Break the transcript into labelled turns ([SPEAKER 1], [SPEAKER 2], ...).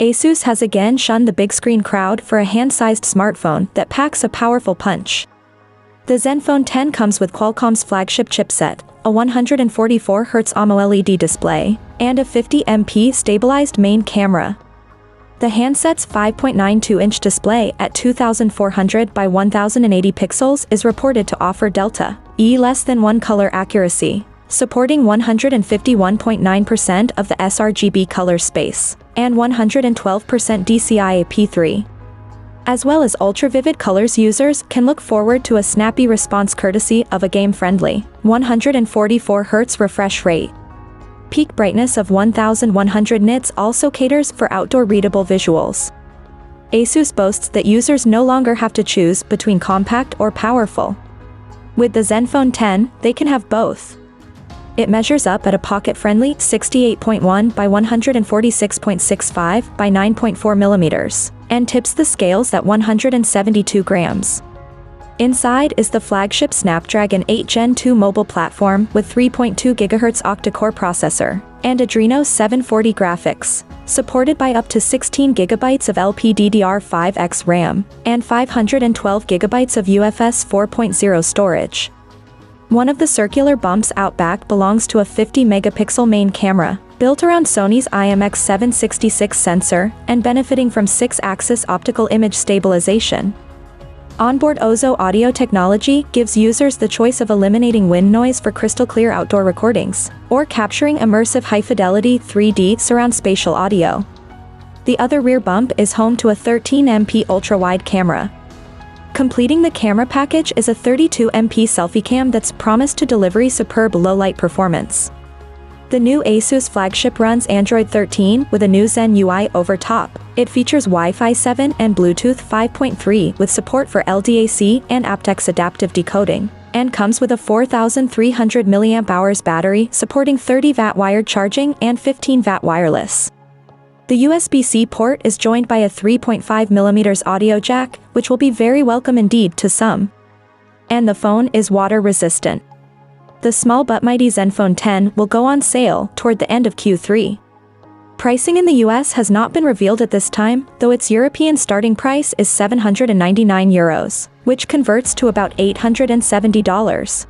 [SPEAKER 1] ASUS has again shunned the big screen crowd for a hand-sized smartphone that packs a powerful punch. The Zenfone 10 comes with Qualcomm's flagship chipset, a 144Hz AMOLED display, and a 50MP stabilized main camera. The handset's 5.92-inch display at 2400 by 1080 pixels is reported to offer Delta E less than 1 color accuracy, supporting 151.9% of the sRGB color space, and 112% DCI-P3. As well as ultra-vivid colors, users can look forward to a snappy response courtesy of a game-friendly 144Hz refresh rate. Peak brightness of 1100 nits also caters for outdoor readable visuals. ASUS boasts that users no longer have to choose between compact or powerful. With the Zenfone 10, they can have both. It measures up at a pocket-friendly 68.1 by 146.65 by 9.4 millimeters, and tips the scales at 172 grams. Inside is the flagship Snapdragon 8 Gen 2 mobile platform with 3.2 GHz octa-core processor, and Adreno 740 graphics, supported by up to 16 GB of LPDDR5X RAM, and 512 GB of UFS 4.0 storage. One of the circular bumps out back belongs to a 50-megapixel main camera, built around Sony's IMX766 sensor and benefiting from 6-axis optical image stabilization. Onboard OZO audio technology gives users the choice of eliminating wind noise for crystal-clear outdoor recordings, or capturing immersive high-fidelity 3D surround spatial audio. The other rear bump is home to a 13MP ultra-wide camera. Completing the camera package is a 32MP selfie cam that's promised to deliver superb low-light performance. The new ASUS flagship runs Android 13 with a new Zen UI over top. It features Wi-Fi 7 and Bluetooth 5.3 with support for LDAC and aptX adaptive decoding, and comes with a 4300 mAh battery supporting 30W wired charging and 15W wireless. The USB-C port is joined by a 3.5mm audio jack, which will be very welcome indeed to some. And the phone is water-resistant. The small but mighty Zenfone 10 will go on sale toward the end of Q3. Pricing in the US has not been revealed at this time, though its European starting price is €799, which converts to about $870.